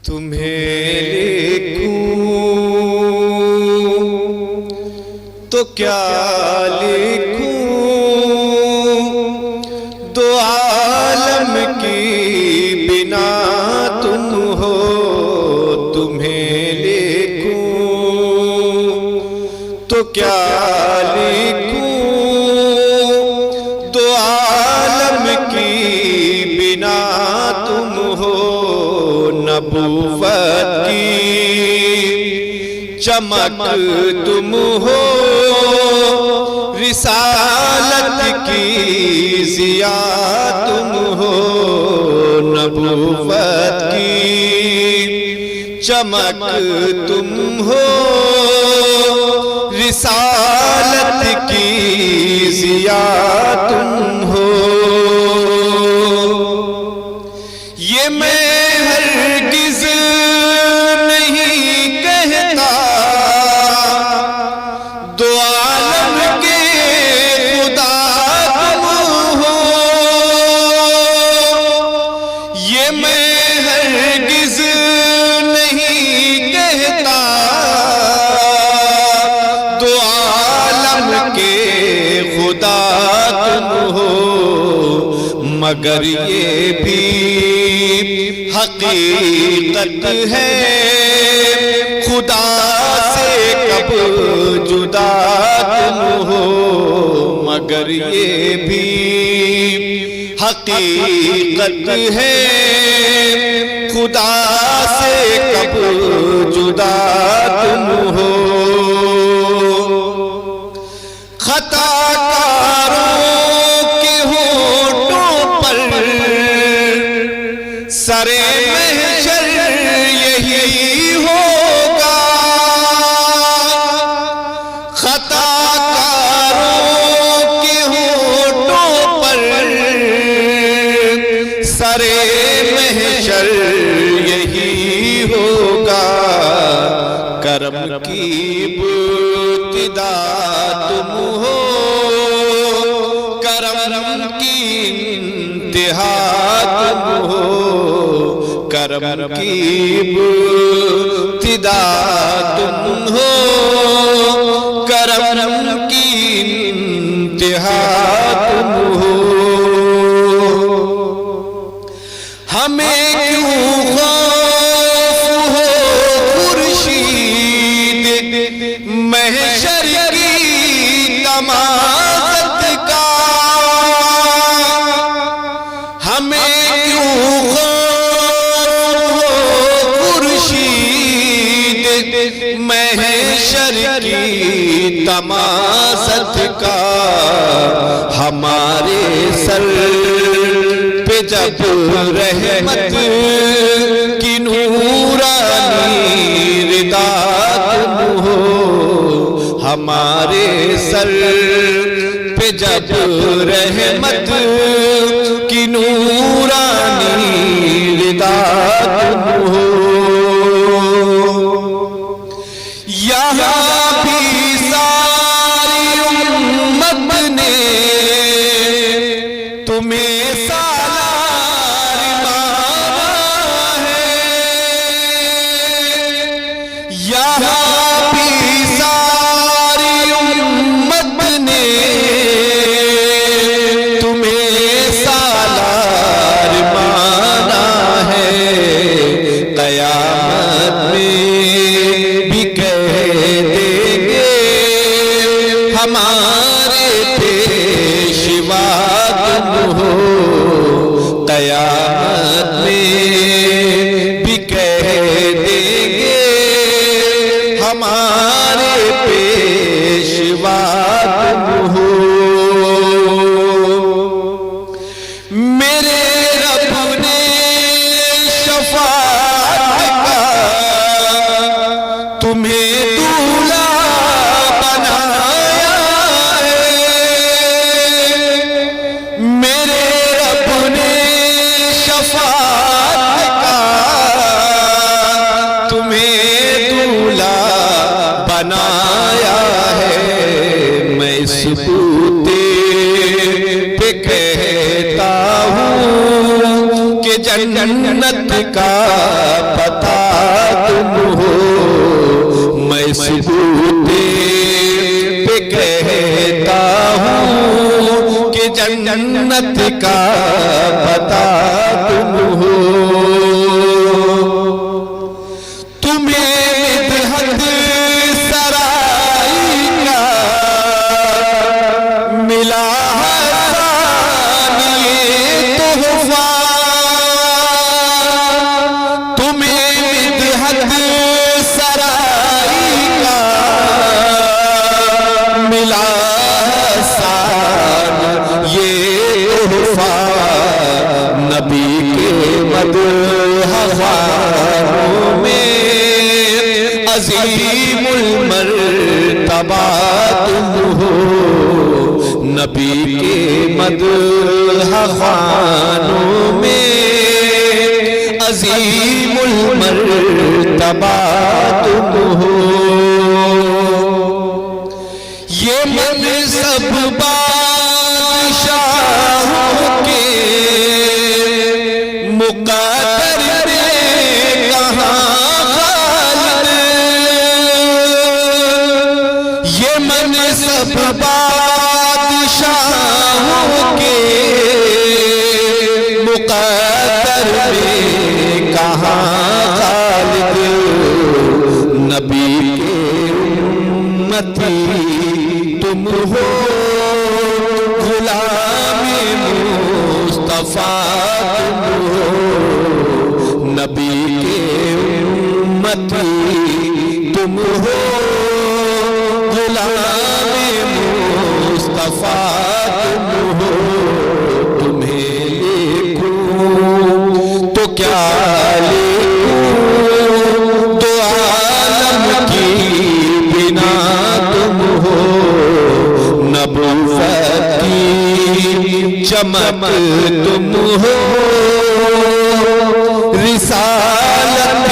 तुम्हें लिखूं तो क्या लिखूं, दो आलम की बिना तुम हो। तुम्हें लिखूं तो क्या लिखूं, दो आलम की बिना तुम हो। नबूवत की चमक तुम हो, रिसालत की ज़िया तुम हो। नबूवत की चमक तुम हो, रिसालत की ज़िया तुम हो। ये मैं हरगिज़ नहीं कहता, दो आलम के खुदा तुम हो। ये मैं हरगिज़ नहीं कहता, दो आलम के खुदा तुम हो। मगर ये भी हकीकत है, खुदा से कब जुदा तुम हो। मगर ये भी हकीकत है, खुदा से कब जुदा तुम हो। सरे महशर यही होगा, खताकारों के होठों पर सरे महशर यही होगा। करम की इब्तिदा तुम हो, करम की इंतिहा तुम हो। करम की इब्तिदा तुम हो, करम की इंतिहा तुम हो। हमें क्यों खौफ हो खुर्शीद महशर की तमाज़त का। हमें क्यों महशर की तमाज़त का। हमारे सर पे जब रहमत की नूरानी रिदा तुम हो। हमारे सर पे जब रहमत की नूरानी रिदा तुम हो। यहाँ भी सारी उम्मत ने तुम्हें सालार माना है। यहाँ भी सारी उम्मत ने तुम्हें सालार माना है। क़यामत में हमारे पेशवा तुम हो। क़यामत में भी कह देंगे हमारे पेशवा तुम हो। मेरे रब ने शफ़ाअत का तुम्हें दूल्हा बनाया है। मेरे रब ने शफ़ाअत का तुम्हें दूल्हा बनाया है। मैं इस बूते पे कहता हूँ कि कि जन्नत का पता तुम हो, मैं सबूते पे कहता हूँ कि जन्नत का पता तुम हो। तुम्हें मिदहत सराय का मिला तोहफा, तुम्हें मिदहत सराय का मिला ये तोहफा, नबी के मदहवारों में अज़ीमुल मर्तबा तुम हो, नबी के मदहवारों में अज़ीमुल मर्तबा तुम हो। ये मन सब बादशाहों के मुक़द्दर में कहाँ खालिद, ये मन सब बादशाहों के मुक़द्दर में कहाँ खालिद, नबी के उम्मती तुम हो, गुलामे मुस्तफा तुम हो, नबी के उम्मती तुम हो, गुलामे मुस्तफा तुम हो। तुम्हें लिखूं तो क्या लिखूं, दो आलम की बिना तुम हो, नबुव्वत की चमक तुम हो, रिसालत